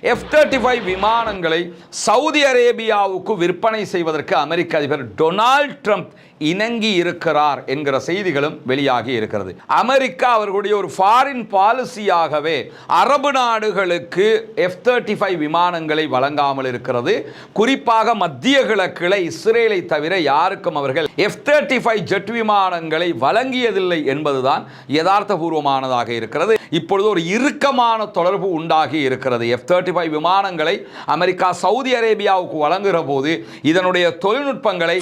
F-35 விமானங்களை Saudi அரேபியாவுக்கு விற்பனை செய்வதற்கு அமெரிக்க அதிபர் டொனால்ட் ட்ரம்ப் இணங்கி இருக்கிறார் என்கிற செய்திகளும் வெளியாகி இருக்கிறது. அமெரிக்கா அவர்களுடைய ஒரு ஃபாரின் பாலிசியாகவே அரபு நாடுகளுக்கு F-35 விமானங்களை வழங்காமல் இருக்கிறது. குறிப்பாக மத்திய கிழக்கில் இஸ்ரேலை தவிர யாருக்கும் அவர்கள் F-35 ஜெட் விமானங்களை வழங்கியதில்லை என்பதுதான் யதார்த்தபூர்வமானதாக இருக்கிறது. இப்பொழுது ஒரு இறுக்கமான தொடர்பு உண்டாகி இருக்கிறது. F-35 விமானங்களை அமெரிக்கா சவுதி அரேபியாவுக்கு வழங்குகிற போது இதனுடைய தொழில்நுட்பங்களை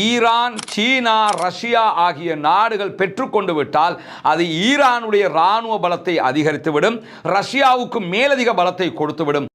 ஈரான், சீனா, ரஷ்யா ஆகிய நாடுகள் பெற்றுக்கொண்டு விட்டால் அது ஈரானுடைய இராணுவ பலத்தை அதிகரித்துவிடும், ரஷ்யாவுக்கு மேலதிக பலத்தை கொடுத்துவிடும்.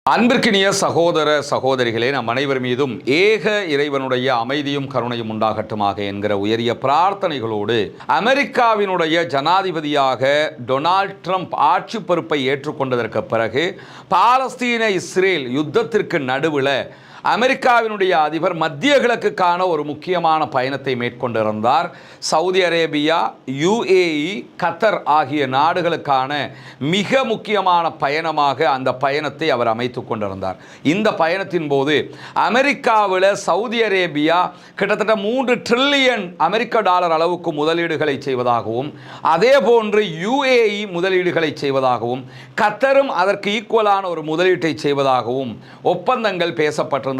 அன்பிற்கினிய சகோதர சகோதரிகளே, நம் அனைவர் மீதும் ஏக இறைவனுடைய அமைதியும் கருணையும் உண்டாகட்டுமாக என்கிற உயரிய பிரார்த்தனைகளோடு அமெரிக்காவினுடைய ஜனாதிபதியாக டொனால்ட் ட்ரம்ப் ஆட்சி பொறுப்பை ஏற்றுக்கொண்டதற்கு பிறகு பாலஸ்தீன இஸ்ரேல் யுத்தத்திற்கு நடுவில் அமெரிக்காவினுடைய அதிபர் மத்திய கிழக்குக்கான ஒரு முக்கியமான பயணத்தை மேற்கொண்டிருந்தார். சவுதி அரேபியா, UAE, கத்தர் ஆகிய நாடுகளுக்கான மிக முக்கியமான பயணமாக அந்த பயணத்தை அவர் அமைத்து கொண்டிருந்தார். இந்த பயணத்தின் போது அமெரிக்காவில் சவுதி அரேபியா கிட்டத்தட்ட 3 ட்ரில்லியன் அமெரிக்க டாலர் அளவுக்கு முதலீடுகளை செய்வதாகவும், அதே போன்று UAE முதலீடுகளை செய்வதாகவும், கத்தரும் அதற்கு ஈக்குவலான ஒரு முதலீட்டை செய்வதாகவும் ஒப்பந்தங்கள் பேசப்பட்டிருந்ததெல்லாம்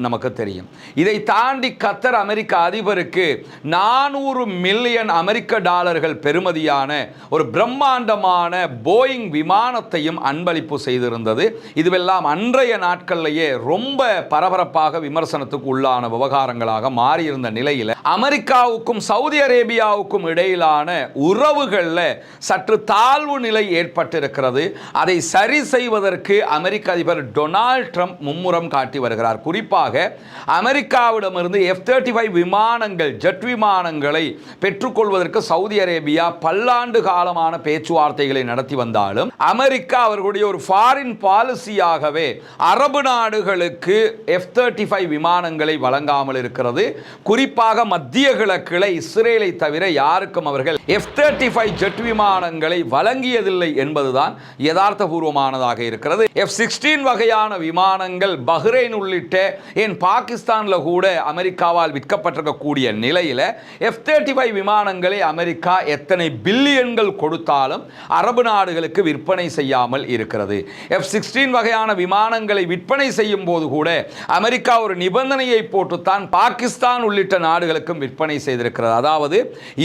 நமக்கு தெரியும். இதை தாண்டி கத்தர் அமெரிக்க அதிபருக்கு 400 மில்லியன் அமெரிக்க டாலர்கள் பெறுமதியான ஒரு பிரம்மாண்டமான போயிங் விமானத்தையும் அன்பளிப்பு செய்திருந்தது. இதுவெல்லாம் அன்றைய நாட்களிலேயே ரொம்ப பரபரப்பாக விமர்சனத்துக்கு உள்ளான விவகாரங்களாக மாறியிருந்த நிலையில் அமெரிக்காவுக்கும் சவுதி அரேபியாவுக்கும் இடையிலான உறவுகளில் சற்று தாழ்வு நிலை ஏற்பட்டிருக்கிறது. அதை சரி செய்வதற்கு அமெரிக்க அதிபர் டொனால்ட் ட்ரம்ப் மும்முரம் காட்டி வருகிறார். குறிப்பாக அமெரிக்காவிடமிருந்து F-35 விமானங்கள், ஜெட் விமானங்களை பெற்றுக்கொள்வதற்கு சவுதி அரேபியா பல்லாண்டு காலமான பேச்சுவார்த்தைகளை நடத்தி வந்தாலும் அமெரிக்கா அவர்களுடைய ஒரு ஃபாரின் பாலிசியாகவே அரபு நாடுகளுக்கு F-35 விமானங்களை வழங்காமல் இருக்கிறது. குறிப்பாக மத்திய கிழக்கில் இஸ்ரேலை தவிர யாருக்கும் அவர்கள் F-35 ஜெட் விமானங்களை வழங்கியதில்லை என்பதுதான் யதார்த்தபூர்வமானதாக இருக்கிறது. F-16 வகையான விமானங்கள் பஹ்ரைன் உள்ளிட்ட ஏன் பாகிஸ்தானில் கூட அமெரிக்காவால் விற்கப்பட்டிருக்கக்கூடிய நிலையில் F-35 விமானங்களை அமெரிக்கா எத்தனை பில்லியன்கள் கொடுத்தாலும் அரபு நாடுகளுக்கு விற்பனை செய்யாமல் இருக்கிறது. F-16 வகையான விமானங்களை விற்பனை செய்யும் போது கூட அமெரிக்கா ஒரு நிபந்தனையை போட்டுத்தான் பாகிஸ்தான் உள்ளிட்ட நாடுகளுக்கும் விற்பனை செய்திருக்கிறது. அதாவது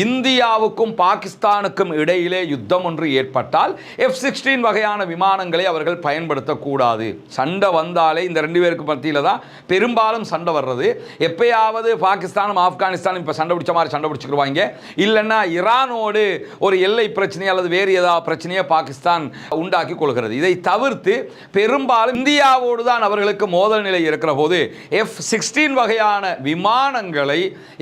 இந்தியாவுக்கும் பாகிஸ்தானுக்கும் இடையிலே யுத்தம் ஒன்று ஏற்பட்டால் F-16 வகையான விமானங்களை அவர்கள் பயன்படுத்தக்கூடாது. சண்டை வந்தாலே இந்த 2 பேருக்கு மத்தியில் தான் பெரும்பாலும் சண்டை வர்றது. எப்பயாவது பாகிஸ்தானும் ஆப்கானிஸ்தானும் இப்போ சண்டை பிடிச்ச மாதிரி சண்டை பிடிச்சிக்கிடுவாங்க. இல்லைன்னா ஈரானோடு ஒரு எல்லை பிரச்சனை அல்லது வேறு ஏதாவது பிரச்சனையை பாகிஸ்தான் உண்டாக்கி கொள்கிறது. இதை தவிர்த்து பெரும்பாலும் இந்தியாவோடு தான் அவர்களுக்கு மோதல் நிலை இருக்கிற போது F-16 வகையான விமானங்களை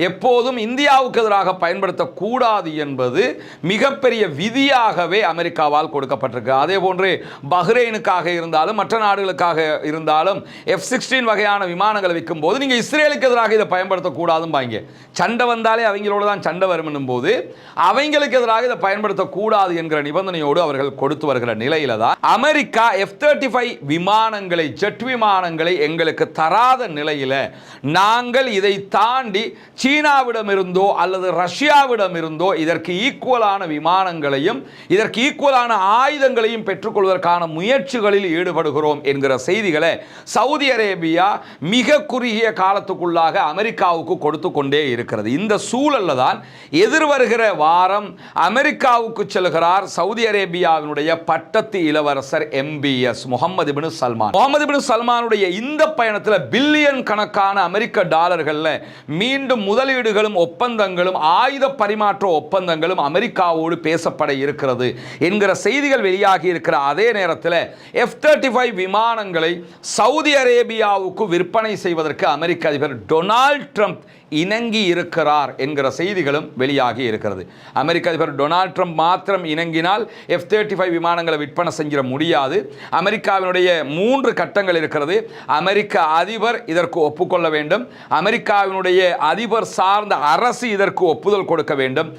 எப்போதும் இந்தியாவுக்கு எதிராக பயன்படுத்தக்கூடாது என்பது மிகப்பெரிய விதியாகவே அமெரிக்காவால் கொடுக்கப்பட்டிருக்கு. அதே போன்று பஹ்ரைனுக்காக இருந்தாலும் மற்ற நாடுகளுக்காக இருந்தாலும் F-16 வகையான விமானங்களை விற்கும் போது நீங்கள் இஸ்ரேலுக்கு எதிராக இதை பயன்படுத்தக்கூடாதும் பாங்க. சண்டை வந்தாலே அவங்களோட தான் சண்டை வரும் போது அவங்களுக்கு எதிராக இதை பயன்படுத்தக்கூடாது என்கிற நிபந்தனையோடு அவர்கள் கொடுத்து வருகிற நிலையில தான் அமெரிக்கா F-35 விமானங்களை, ஜெட் விமானங்களை எங்களுக்கு தராத நிலையில நாங்கள் இதை தாண்டி சீனாவிடமிருந்தோ அல்லது ரஷ்யாவிடமிருந்தோ இதற்கு ஈக்குவலான விமானங்களையும் இதற்கு ஈக்குவலான ஆயுதங்களையும் பெற்றுக்கொள்வதற்கான முயற்சிகளில் ஈடுபடுகிறோம் என்கிற செய்திகளை சவுதி அரேபியா மிக குறுகிய காலத்துக்குள்ளாக அமெரிக்காவுக்கு கொடுத்து கொண்டே இருக்கிறது. இந்த சூழல்ல தான் எதிர்வருகிற வாரம் அமெரிக்காவுக்கு செல்கிறார் சவுதி அரேபியாவினுடைய பட்டத்து இளவரசர் MBS முகமது பின் சல்மான். முகமது பின் சல்மானுடைய இந்த பயணத்தில் பில்லியன் கணக்கான அமெரிக்க டாலர்களில் மீண்டும் முதலீடுகளும் ஒப்பந்தங்களும் ஆயுத பரிமாற்ற ஒப்பந்தங்களும் அமெரிக்காவோடு பேசப்பட இருக்கிறது என்கிற செய்திகள் வெளியாகி இருக்கிற அதே நேரத்தில் F-35 விமானங்களை சவுதி அரேபியாவுக்கு விற்பனை செய்வதற்கு அமெரிக்க அதிபர் டொனால்ட் ட்ரம்ப் இணங்கி இருக்கிறார் என்கிற செய்திகளும் வெளியாகி இருக்கிறது. அமெரிக்க அதிபர் டொனால்ட் ட்ரம்ப் மாத்திரம் இணங்கினால் F-35 விமானங்களை விற்பனை செஞ்சிட முடியாது. அமெரிக்காவினுடைய 3 கட்டங்கள் இருக்கிறது. அமெரிக்க அதிபர் இதற்கு ஒப்புக்கொள்ள வேண்டும், அமெரிக்காவினுடைய அதிபர் சார்ந்த அரசு இதற்கு ஒப்புதல் கொடுக்க வேண்டும்,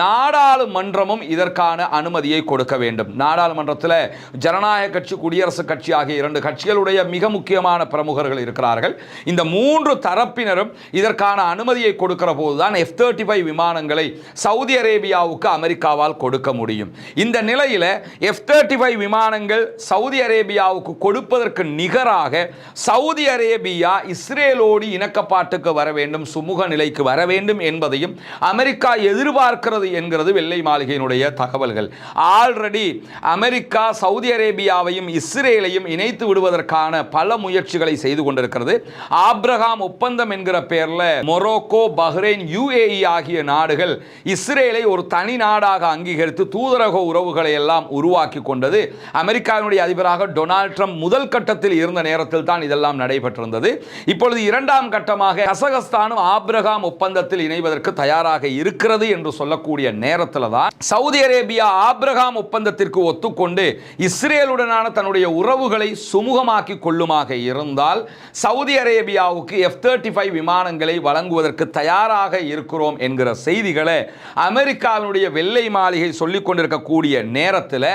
நாடாளுமன்றமும் இதற்கான அனுமதியை கொடுக்க வேண்டும். நாடாளுமன்றத்தில் ஜனநாயக கட்சி, குடியரசுக் கட்சி ஆகிய 2 கட்சிகளுடைய மிக முக்கியமான பிரமுகர்கள் இருக்கிறார்கள். இந்த 3 தரப்பினரும் இதற்கான அனுமதியை கொடுக்கிற போதுதான் F-35 விமானங்களை சவுதி அரேபியாவுக்கு அமெரிக்காவால் கொடுக்க முடியும். இந்த நிலையில் F-35 விமானங்கள் சவுதி அரேபியாவுக்கு கொடுப்பதற்கு நிகராக சவுதி அரேபியா இஸ்ரேலோடு இணக்கப்பாட்டுக்கு வர வேண்டும், சுமூக நிலைக்கு வர வேண்டும் என்பதையும் அமெரிக்கா எதிர்பார்க்கிறது என்கிறது வெள்ளை மாளிகையினுடைய தகவல்கள். ஆல்ரெடி அமெரிக்கா சவுதி அரேபியாவையும் இஸ்ரேலையும் இணைத்து விடுவதற்கான பல முயற்சிகளை செய்து கொண்டிருக்கிறது. ஆப்ரஹாம் ஒப்பந்தம் என்கிற பெயரில் மொரோக்கோ, பஹ்ரைன், UAE ஆகிய நாடுகள் இஸ்ரேலை ஒரு தனி நாடாக அங்கீகரித்து தூதரக உறவுகளை எல்லாம் உருவாக்கி கொண்டது அமெரிக்காவினுடைய அதிபராக டொனால்ட் ட்ரம்ப் முதல் கட்டத்தில் இருந்த நேரத்தில் தான் இதெல்லாம் நடைபெற்றிருந்தது. இப்பொழுது 2ஆம் கட்டமாக கசகஸ்தானும் ஆப்ரஹாம் ஒப்பந்தத்தில் இணைவதற்கு தயாராக இருக்கிறது என்று சொல்லக்கூடிய நேரத்தில் தான் சவுதி அரேபியா ஆப்ரஹாம் ஒப்பந்தத்திற்கு ஒத்துக்கொண்டு இஸ்ரேலுடனான தன்னுடைய உறவுகளை சுமூகமாக்கி கொள்ளுமாக இருந்தால் சவுதி அரேபியாவுக்கு F-35 விமானங்களை வழங்குவதற்கு தயாராக இருக்கிறோம் என்கிற செய்திகளை அமெரிக்காவினுடைய வெள்ளை மாளிகை சொல்லிக் கொண்டிருக்கக்கூடிய நேரத்தில்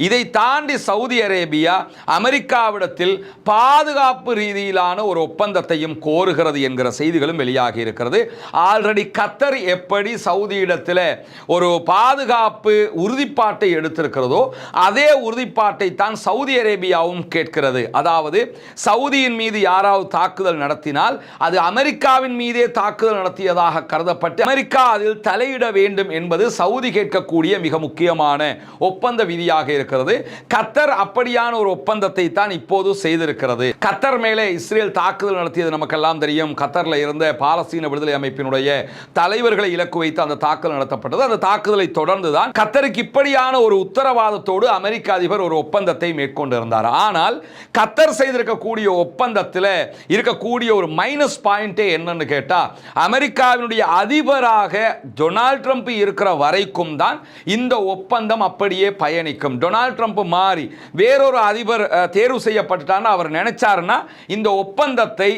இதை தாண்டி சவுதி அரேபியா அமெரிக்காவிடத்தில் பாதுகாப்பு ரீதியிலான ஒரு ஒப்பந்தத்தையும் கோருகிறது என்கிற செய்திகளும் வெளியாகி இருக்கிறது. ஆல்ரெடி கத்தர் எப்படி சவுதியிடத்தில் ஒரு பாதுகாப்பு உறுதிப்பாட்டை எடுத்திருக்கிறதோ அதே உறுதிப்பாட்டை தான் சவுதி அரேபியாவும் கேட்கிறது. அதாவது சவுதியின் மீது யாராவது தாக்குதல் நடத்தினால் அது அமெரிக்காவின் மீதே தாக்குதல் நடத்தியதாக கருதப்பட்டு அமெரிக்கா அதில் தலையிட வேண்டும் என்பது சவுதி கேட்கக்கூடிய மிக முக்கியமான ஒப்பந்த விதியாக இருக்கிறது. கத்தர் அப்படியான ஒரு ஒப்பந்தத்தை தான் இப்போது செய்திருக்கிறது. கத்தர் மேலே இஸ்ரேல் தாக்குதல் நடத்தியது நமக்கெல்லாம் தெரியும். கத்தர்ல இருந்த பாலஸ்தீன விடுதலை அமைப்பினுடைய தலைவர்களை இலக்கு வைத்து அந்த தாக்குதல் நடத்தப்பட்டது. அந்த தாக்குதலை தொடர்ந்து தான் கத்தருக்கு இப்படியான ஒரு உத்தரவாதத்தோடு அமெரிக்க அதிபர் ஒரு ஒப்பந்தத்தை மேற்கொண்டிருந்தார். ஆனால் கத்தர் செய்திருக்கக்கூடிய ஒப்பந்தத்தில் இருக்கக்கூடிய ஒரு மைனஸ் பாயிண்டே என்னன்னு கேட்டா, அமெரிக்காவினுடைய அதிபராக டொனால்ட் ட்ரம்ப் இருக்கிற வரைக்கும் தான் இந்த ஒப்பந்தம் அப்படியே பயணிக்கும். டொனால்ட் ட்ரம்ப் மாறி வேறொரு அதிபர் தேர்வு செய்யப்பட்டார்னா அவர் நினைச்சாருன்னா இந்த ஒப்பந்தத்தை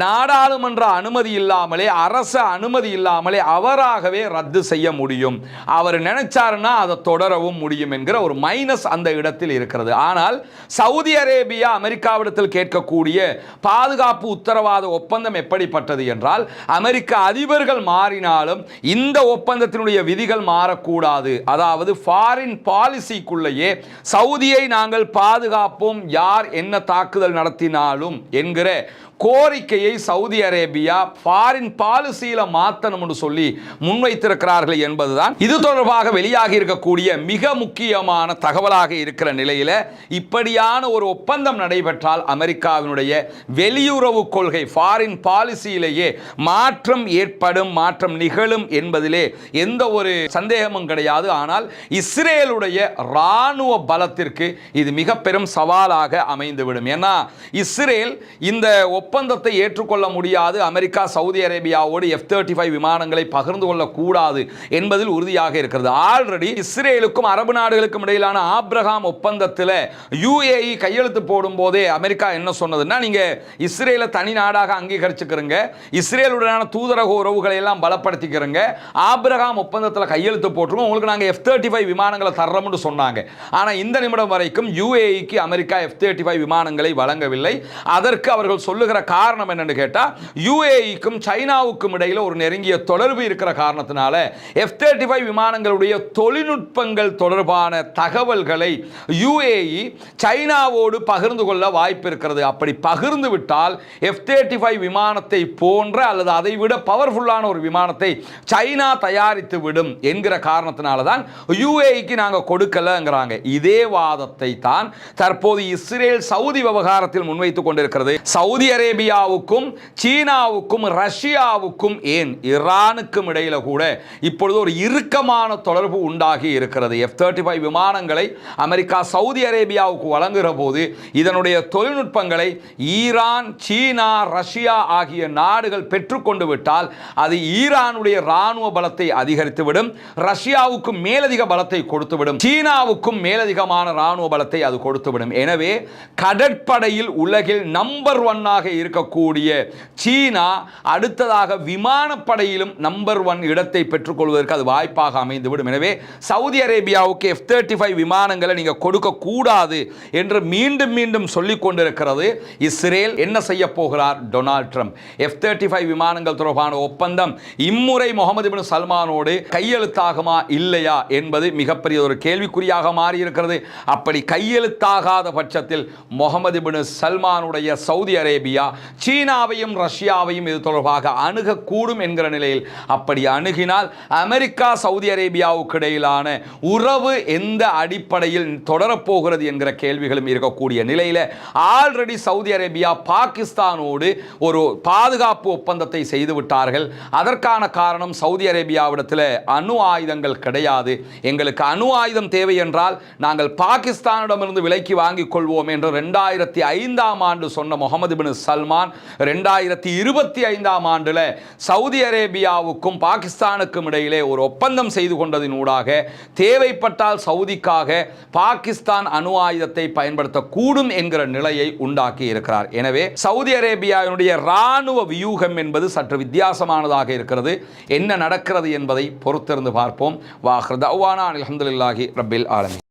நாடாளுமன்ற அனுமதி இல்லாமலே, அரசு அனுமதி இல்லாமலே அவராகவே ரத்து செய்ய முடியும். அவர் நினைச்சாருன்னா அதை தொடரவும் முடியும் என்கிற ஒரு மைனஸ் அந்த இடத்தில் இருக்கிறது. ஆனால் சவுதி அரேபியா அமெரிக்காவிடத்தில் கேட்கக்கூடிய பாதுகாப்பு உத்தரவாத ஒப்பந்தம் எப்படிப்பட்டது என்றால், அமெரிக்க அதிபர்கள் மாறினாலும் இந்த ஒப்பந்தத்தினுடைய விதிகள் மாறக்கூடாது. அதாவது ஃபாரின் பாலிசிக்குள்ளேயே சவுதியை நாங்கள் பாதுகாப்போம், யார் என்ன தாக்குதல் நடத்தினாலும் என்கிற கோரிக்கையை சவுதி அரேபியா ஃபாரின் பாலிசியில மாற்றணும்னு சொல்லி முன்வைத்திருக்கிறார்கள் என்பதுதான் இது தொடர்பாக வெளியாகி இருக்கக்கூடிய மிக முக்கியமான தகவலாக இருக்கிற நிலையில இப்படியான ஒரு ஒப்பந்தம் நடைபெற்றால் அமெரிக்காவினுடைய வெளியுறவு கொள்கை ஃபாரின் பாலிசியிலேயே மாற்றம் ஏற்படும், மாற்றம் நிகழும் என்பதிலே எந்த ஒரு சந்தேகமும் கிடையாது. ஆனால் இஸ்ரேலுடைய இராணுவ பலத்திற்கு இது மிக பெரும் சவாலாக அமைந்துவிடும். ஏன்னா இஸ்ரேல் இந்த ஒப்பந்தத்தை ஏற்றுக்கொள்ள முடியாது, அமெரிக்கா சவுதி அரேபியாவோடு F-35 விமானங்களை பகிர்ந்து கொள்ளக்கூடாது என்பதில் உறுதியாக இருக்கிறது. ஆல்ரெடி இஸ்ரேலுக்கும் அரபு நாடுகளுக்கும் இடையிலான ஆப்ரஹாம் ஒப்பந்தத்தில் UAE கையெழுத்து போடும் போதே அமெரிக்கா என்ன சொன்னதுன்னா, நீங்க இஸ்ரேலை தனி நாடாக அங்கீகரிச்சுக்கிறங்க, இஸ்ரேலுடனான தூதரக உறவுகளை எல்லாம் பலப்படுத்திக்கிறங்க, ஆப்ரஹாம் ஒப்பந்தத்தில் கையெழுத்து போட்டுருங்க, உங்களுக்கு நாங்கள் F-35 விமானங்களை தர்றோம்னு சொன்னாங்க. ஆனால் இந்த நிமிடம் வரைக்கும் UAEக்கு அமெரிக்கா F-35 விமானங்களை வழங்கவில்லை. அதற்கு அவர்கள் சொல்லுகிற காரணம் என்னன்னு கேட்டா, UAEக்கும் சைனாவுக்கும் இடையில ஒரு நெருங்கிய தொடர்பு இருக்கிற காரணத்தினால F-35 விமானங்களுடைய தொழில்நுட்பங்கள் தொடர்பான தகவல்களை UAE சைனாவோடு பகிர்ந்து கொள்ள வாய்ப்பு இருக்கிறது. அப்படி பகிர்ந்து விட்டால் F-35 விமானத்தை போன்ற அல்லது அதை விட பவர்ஃபுல்லான ஒரு விமானத்தை சைனா தயாரித்து விடும் என்கிற காரணத்தினால தான் UAEக்கு நாங்கள் கொடுக்கலங்கிறாங்க. இதே வாதத்தை தான் தற்போது இஸ்ரேல் சவுதி விவகாரத்தில் முன்வைத்துக் கொண்டிருக்கிறது. சவுதி அரேபியாவுக்கும் சீனாவுக்கும் ரஷ்யாவுக்கும் ஏன் ஈரானுக்கும் இடையில கூட இப்பொழுது ஒரு இறுக்கமான தொடர்பு உண்டாகி இருக்கிறது. F-35 விமானங்களை அமெரிக்கா சவுதி அரேபியாவுக்கு வழங்குகிற போது இதனுடைய தொழில்நுட்பங்களை ஈரான், சீனா, ரஷ்யா ஆகிய நாடுகள் பெற்றுக்கொண்டு விட்டால் அது ஈரானுடைய இராணுவ பலத்தை அதிகரித்துவிடும், ரஷ்யாவுக்கும் மேலதிக பலத்தை கொடுத்துவிடும், சீனாவுக்கும் மேலதிகமான இராணுவ பலத்தை அது கொடுத்துவிடும். எனவே கடற்படையில் உலகில் நம்பர் 1 இருக்கக்கூடிய சீனா அடுத்ததாக விமானப்படையிலும் நம்பர் 1 இடத்தை பெற்றுக்கொள்வதற்கு அது வாய்ப்பாக அமைந்துவிடும். எனவே சவுதி அரேபியாவுக்கு F-35 விமானங்களை நீங்க கொடுக்க கூடாது என்று மீண்டும் மீண்டும் சொல்லிக் கொண்டிருக்கிறது இஸ்ரேல். என்ன செய்ய போகிறார் டொனால்ட் ட்ரம்ப்? F-35 விமானங்கள் தொடர்பான ஒப்பந்தம் இம்முறை முகமது பின் சல்மானோடு கையெழுத்தாகுமா இல்லையா என்பது மிகப்பெரிய ஒரு கேள்விக்குறியாக மாறி இருக்கிறது. அப்படி கையெழுத்தாகாத பட்சத்தில் முகமது பின் சல்மானுடைய சவுதி அரேபியா சீனாவையும் ரஷ்யாவையும் இது தொடர்பாக அணுகக்கூடும் என்கிற நிலையில், அப்படி அணுகினால் அமெரிக்கா சவுதி அரேபியாவுக்கு இடையிலான உறவு எந்த அடிப்படையில் தொடரப்போகிறது என்கிற கேள்விகளும் இருக்கக்கூடிய நிலையில் ஆல்ரெடி சவுதி அரேபியா பாகிஸ்தானோடு ஒரு பாதுகாப்பு ஒப்பந்தத்தை செய்து விட்டார்கள். அதற்கான காரணம் சவுதி அரேபியாவிடத்தில் அணு ஆயுதங்கள் கிடையாது, எங்களுக்கு அணு ஆயுதம் தேவை என்றால் நாங்கள் பாகிஸ்தானிடமிருந்து விலைக்கு வாங்கிக் கொள்வோம் என்று 2005 ஆண்டு சொன்ன முகமது பின் சல்மான் 2025 ஆண்டில் சவுதி அரேபியாவுக்கும் பாகிஸ்தானுக்கும் இடையிலே ஒரு ஒப்பந்தம் செய்து கொண்டதினூடாக தேவைப்பட்டால் சவுதிக்காக பாகிஸ்தான் அணு ஆயுதத்தை பயன்படுத்தக்கூடும் என்கிற நிலையை உண்டாக்கி இருக்கிறார். எனவே சவுதி அரேபியாவினுடைய இராணுவ வியூகம் என்பது சற்று வித்தியாசமானதாக இருக்கிறது. என்ன நடக்கிறது என்பதை பொறுத்திருந்து பார்ப்போம். வாஹிர் தஅவானா அல்ஹம்துலில்லாஹி ரப்பில் ஆலமீன்.